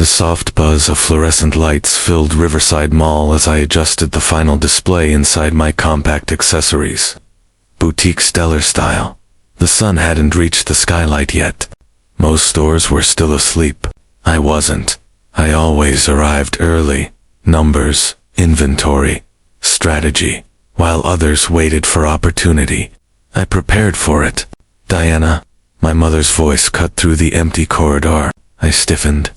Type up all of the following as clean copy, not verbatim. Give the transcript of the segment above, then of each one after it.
soft buzz of fluorescent lights filled Riverside Mall as I adjusted the final display inside my compact accessories. Boutique stellar style. The sun hadn't reached the skylight yet. Most stores were still asleep. I wasn't. I always arrived early. Numbers, inventory, strategy, while others waited for opportunity. I prepared for it. Diana, my mother's voice cut through the empty corridor. I stiffened.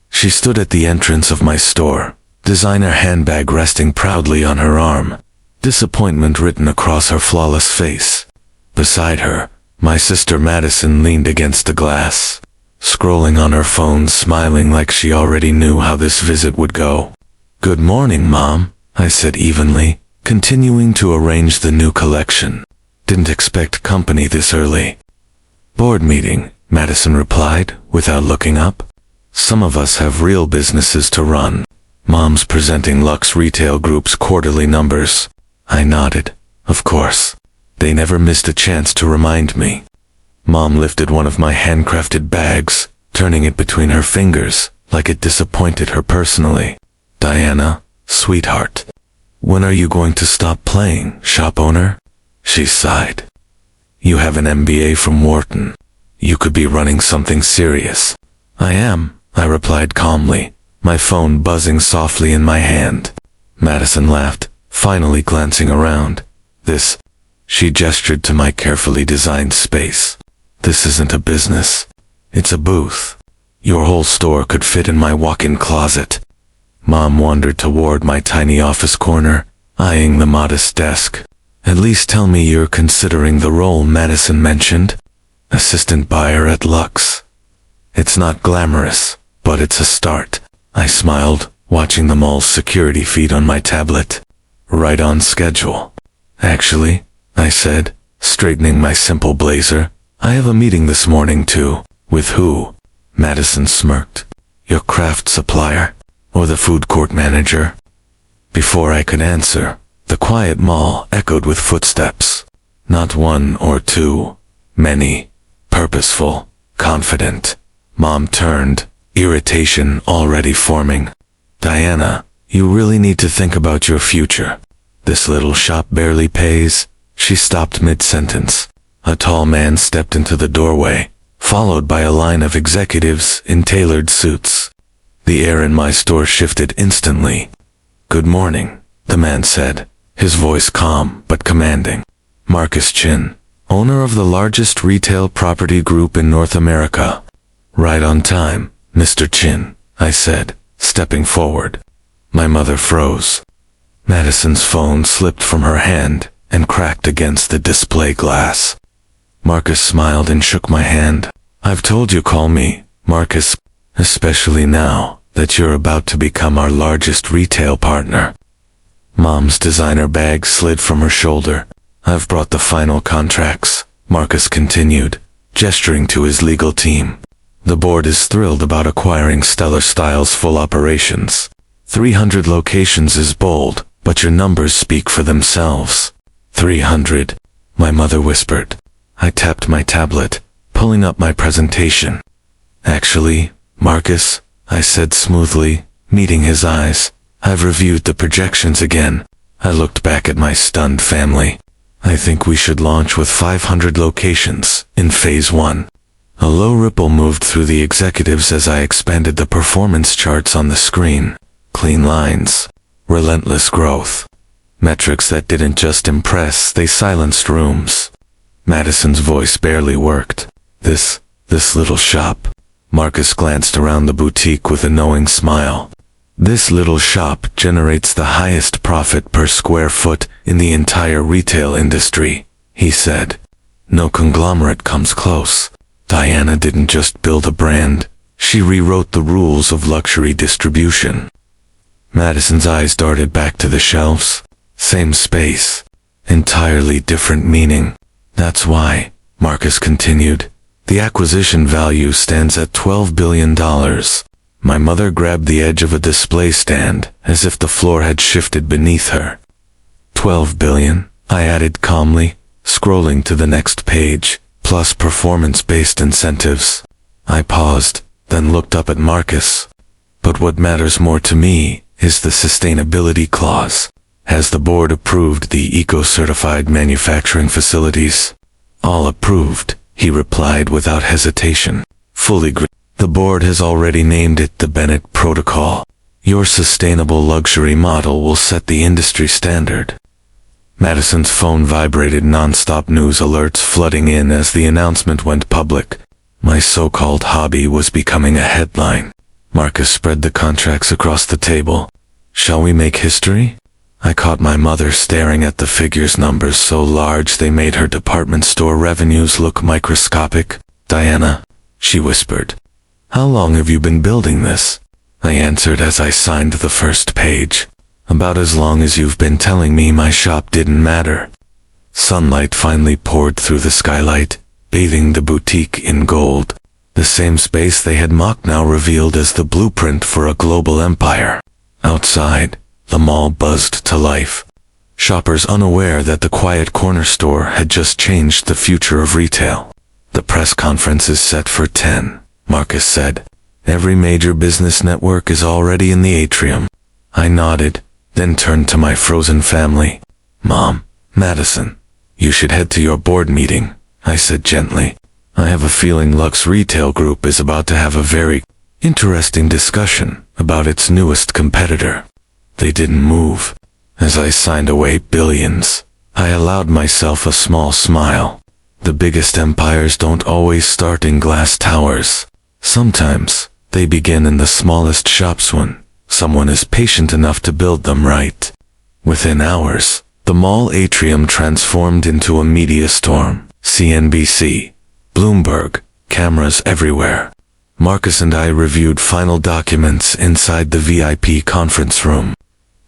She stood at the entrance of my store, designer handbag resting proudly on her arm, disappointment written across her flawless face. Beside her, my sister Madison leaned against the glass, scrolling on her phone, smiling like she already knew how this visit would go. "Good morning, Mom," I said evenly, continuing to arrange the new collection. "Didn't expect company this early." "Board meeting," Madison replied, without looking up. "Some of us have real businesses to run. Mom's presenting Lux Retail Group's quarterly numbers." I nodded. Of course. They never missed a chance to remind me. Mom lifted one of my handcrafted bags, turning it between her fingers, like it disappointed her personally. "Diana, sweetheart, when are you going to stop playing, shop owner?" She sighed. "You have an MBA from Wharton. You could be running something serious." "I am," I replied calmly, my phone buzzing softly in my hand. Madison laughed, finally glancing around. "This," she gestured to my carefully designed space. "This isn't a business. It's a booth. Your whole store could fit in my walk-in closet." Mom wandered toward my tiny office corner, eyeing the modest desk. "At least tell me you're considering the role Madison mentioned. Assistant buyer at Lux. It's not glamorous, but it's a start." I smiled, watching the mall's security feed on my tablet. "Right on schedule." "Actually," I said, straightening my simple blazer, "I have a meeting this morning too." "With who?" Madison smirked. "Your craft supplier, or the food court manager?" Before I could answer, the quiet mall echoed with footsteps. Not one or two, many, purposeful, confident. Mom turned, irritation already forming. "Diana, you really need to think about your future. This little shop barely pays." She stopped mid-sentence. A tall man stepped into the doorway, followed by a line of executives in tailored suits. The air in my store shifted instantly. "Good morning," the man said, his voice calm but commanding. "Marcus Chin, owner of the largest retail property group in North America." "Right on time, Mr. Chin," I said, stepping forward. My mother froze. Madison's phone slipped from her hand and cracked against the display glass. Marcus smiled and shook my hand. "I've told you call me Marcus, especially now that you're about to become our largest retail partner." Mom's designer bag slid from her shoulder. "I've brought the final contracts," Marcus continued, gesturing to his legal team. "The board is thrilled about acquiring Stellar Styles' full operations. 300 locations is bold, but your numbers speak for themselves." 300, my mother whispered. I tapped my tablet, pulling up my presentation. "Actually, Marcus," I said smoothly, meeting his eyes, "I've reviewed the projections again." I looked back at my stunned family. "I think we should launch with 500 locations in Phase 1. A low ripple moved through the executives as I expanded the performance charts on the screen. Clean lines, relentless growth. Metrics that didn't just impress, they silenced rooms. Madison's voice barely worked. This little shop." Marcus glanced around the boutique with a knowing smile. "This little shop generates the highest profit per square foot in the entire retail industry," he said. "No conglomerate comes close. Diana didn't just build a brand, she rewrote the rules of luxury distribution." Madison's eyes darted back to the shelves. Same space, entirely different meaning. "That's why," Marcus continued, "the acquisition value stands at $12 billion. My mother grabbed the edge of a display stand, as if the floor had shifted beneath her. $12 billion, I added calmly, scrolling to the next page, plus performance-based incentives. I paused, then looked up at Marcus. But what matters more to me is the sustainability clause. Has the board approved the eco-certified manufacturing facilities? All approved, he replied without hesitation. Fully agreed. The board has already named it the Bennett Protocol. Your sustainable luxury model will set the industry standard. Madison's phone vibrated, non-stop news alerts flooding in as the announcement went public. My so-called hobby was becoming a headline. Marcus spread the contracts across the table. Shall we make history? I caught my mother staring at the figures, numbers so large they made her department store revenues look microscopic. Diana, she whispered. How long have you been building this? I answered as I signed the first page. About as long as you've been telling me my shop didn't matter. Sunlight finally poured through the skylight, bathing the boutique in gold. The same space they had mocked now revealed as the blueprint for a global empire. Outside, the mall buzzed to life. Shoppers unaware that the quiet corner store had just changed the future of retail. The press conference is set for 10, Marcus said. Every major business network is already in the atrium. I nodded, then turned to my frozen family. Mom, Madison, you should head to your board meeting, I said gently. I have a feeling Lux Retail Group is about to have a very interesting discussion about its newest competitor. They didn't move. As I signed away billions, I allowed myself a small smile. The biggest empires don't always start in glass towers. Sometimes, they begin in the smallest shops when someone is patient enough to build them right. Within hours, the mall atrium transformed into a media storm. CNBC, Bloomberg, cameras everywhere. Marcus and I reviewed final documents inside the VIP conference room.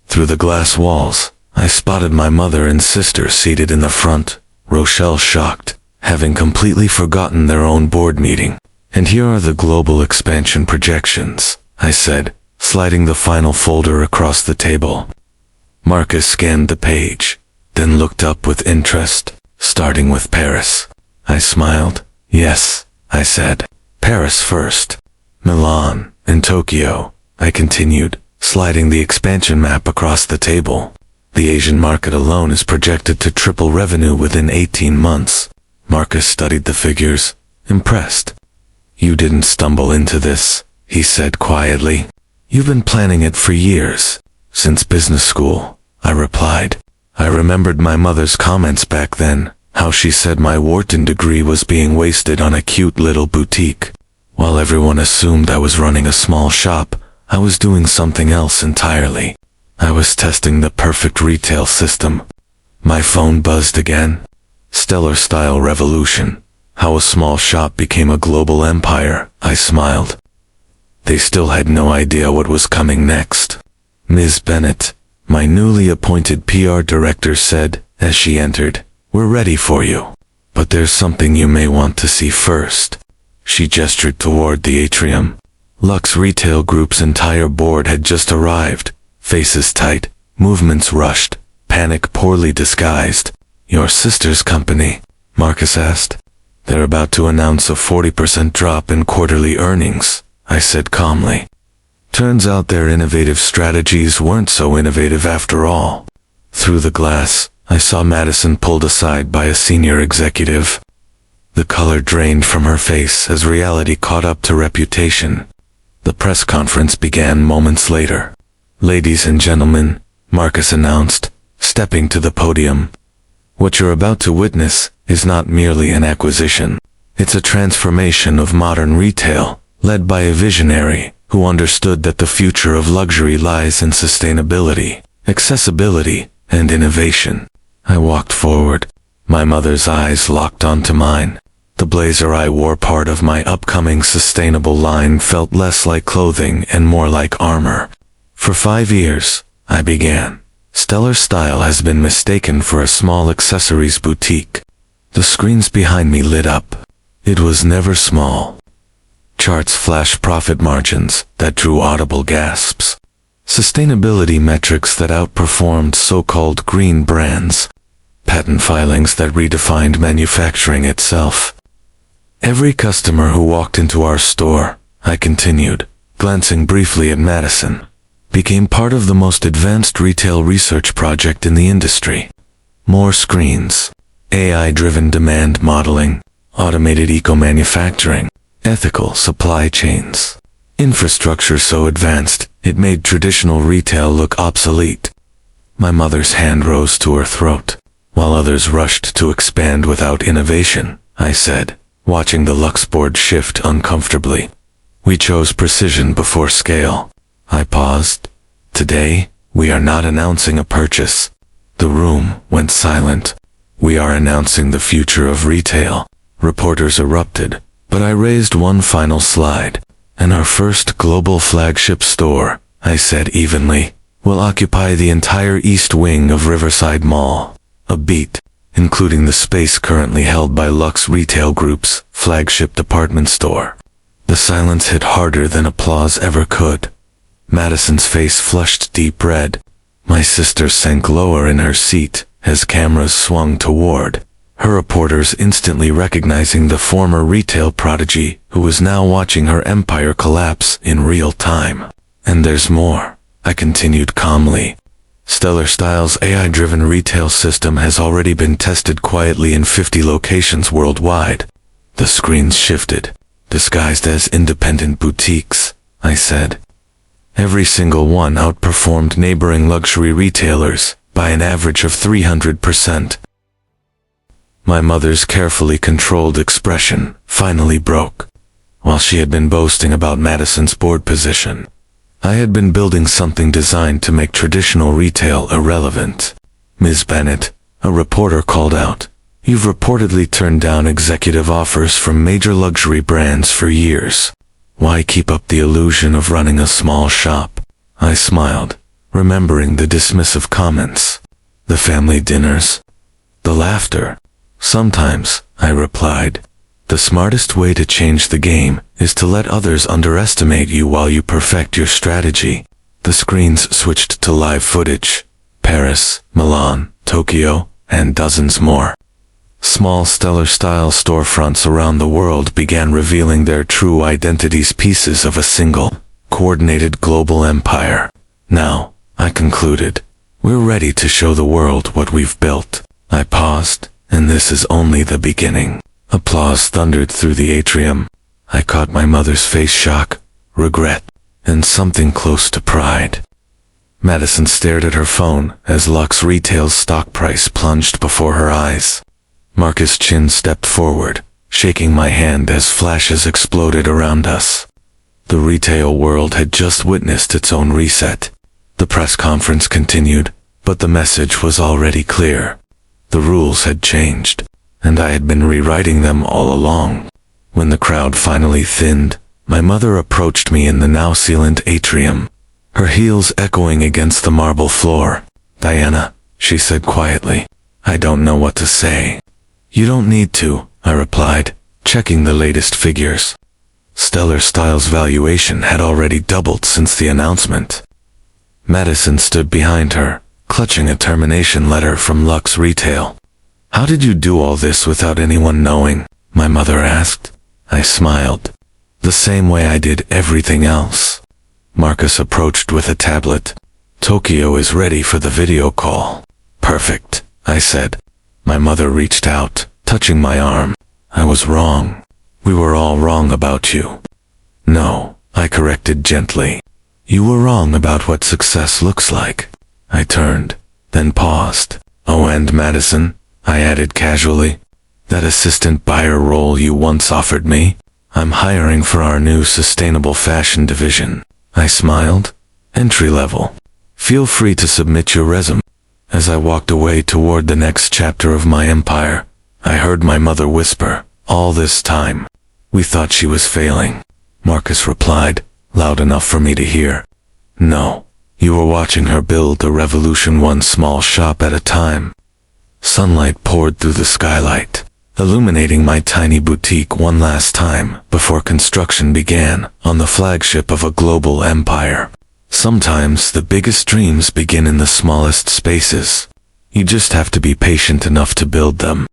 Through the glass walls, I spotted my mother and sister seated in the front, Rochelle shocked, having completely forgotten their own board meeting. And here are the global expansion projections, I said, sliding the final folder across the table. Marcus scanned the page, then looked up with interest, starting with Paris. I smiled. Yes, I said. Paris first. Milan, and Tokyo, I continued, sliding the expansion map across the table. The Asian market alone is projected to triple revenue within 18 months. Marcus studied the figures, impressed. You didn't stumble into this, he said quietly. You've been planning it for years, since business school, I replied. I remembered my mother's comments back then, how she said my Wharton degree was being wasted on a cute little boutique. While everyone assumed I was running a small shop, I was doing something else entirely. I was testing the perfect retail system. My phone buzzed again. Stellar style revolution. How a small shop became a global empire, I smiled. They still had no idea what was coming next. Ms. Bennett, my newly appointed PR director, said, as she entered, "We're ready for you. But there's something you may want to see first." She gestured toward the atrium. Lux Retail Group's entire board had just arrived, faces tight, movements rushed, panic poorly disguised. Your sister's company? Marcus asked. They're about to announce a 40% drop in quarterly earnings, I said calmly. Turns out their innovative strategies weren't so innovative after all. Through the glass, I saw Madison pulled aside by a senior executive. The color drained from her face as reality caught up to reputation. The press conference began moments later. Ladies and gentlemen, Marcus announced, stepping to the podium. What you're about to witness is not merely an acquisition. It's a transformation of modern retail, led by a visionary who understood that the future of luxury lies in sustainability, accessibility, and innovation. I walked forward. My mother's eyes locked onto mine. The blazer I wore, part of my upcoming sustainable line, felt less like clothing and more like armor. For 5 years, I began. Stellar Style has been mistaken for a small accessories boutique. The screens behind me lit up. It was never small. Charts flashed profit margins that drew audible gasps. Sustainability metrics that outperformed so-called green brands. Patent filings that redefined manufacturing itself. Every customer who walked into our store, I continued, glancing briefly at Madison, became part of the most advanced retail research project in the industry. More screens, AI-driven demand modeling, automated eco-manufacturing, ethical supply chains. Infrastructure so advanced, it made traditional retail look obsolete. My mother's hand rose to her throat. While others rushed to expand without innovation, I said, watching the Lux board shift uncomfortably. We chose precision before scale. I paused. Today, we are not announcing a purchase. The room went silent. We are announcing the future of retail. Reporters erupted, but I raised one final slide. And our first global flagship store, I said evenly, will occupy the entire east wing of Riverside Mall. A beat, including the space currently held by Lux Retail Group's flagship department store. The silence hit harder than applause ever could. Madison's face flushed deep red. My sister sank lower in her seat as cameras swung toward her, reporters instantly recognizing the former retail prodigy who was now watching her empire collapse in real time. And there's more, I continued calmly. Stellar Style's AI-driven retail system has already been tested quietly in 50 locations worldwide. The screens shifted, disguised as independent boutiques, I said. Every single one outperformed neighboring luxury retailers by an average of 300%. My mother's carefully controlled expression finally broke. While she had been boasting about Madison's board position, I had been building something designed to make traditional retail irrelevant. Ms. Bennett, a reporter called out, "You've reportedly turned down executive offers from major luxury brands for years. Why keep up the illusion of running a small shop?" I smiled, remembering the dismissive comments. The family dinners, the laughter. "Sometimes," I replied, "the smartest way to change the game is to let others underestimate you while you perfect your strategy." The screens switched to live footage. Paris, Milan, Tokyo, and dozens more. Small Stellar Style storefronts around the world began revealing their true identities, pieces of a single, coordinated global empire. "Now," I concluded, "we're ready to show the world what we've built." I paused, and this is only the beginning. Applause thundered through the atrium. I caught my mother's face, shock, regret, and something close to pride. Madison stared at her phone as Lux Retail's stock price plunged before her eyes. Marcus Chin stepped forward, shaking my hand as flashes exploded around us. The retail world had just witnessed its own reset. The press conference continued, but the message was already clear. The rules had changed, and I had been rewriting them all along. When the crowd finally thinned, my mother approached me in the now sealant atrium, her heels echoing against the marble floor. "Diana," she said quietly, "I don't know what to say." "You don't need to," I replied, checking the latest figures. Stellar Style's valuation had already doubled since the announcement. Madison stood behind her, clutching a termination letter from Lux Retail. "How did you do all this without anyone knowing?" my mother asked. I smiled. "The same way I did everything else." Marcus approached with a tablet. "Tokyo is ready for the video call." "Perfect," I said. My mother reached out, touching my arm. "I was wrong. We were all wrong about you." "No," I corrected gently. "You were wrong about what success looks like." I turned, then paused. "Oh, and Madison," I added casually, "that assistant buyer role you once offered me, I'm hiring for our new sustainable fashion division." I smiled. "Entry level. Feel free to submit your resume." As I walked away toward the next chapter of my empire, I heard my mother whisper, "All this time, we thought she was failing." Marcus replied, loud enough for me to hear, "No, you were watching her build a revolution, one small shop at a time." Sunlight poured through the skylight, illuminating my tiny boutique one last time before construction began on the flagship of a global empire. Sometimes the biggest dreams begin in the smallest spaces. You just have to be patient enough to build them.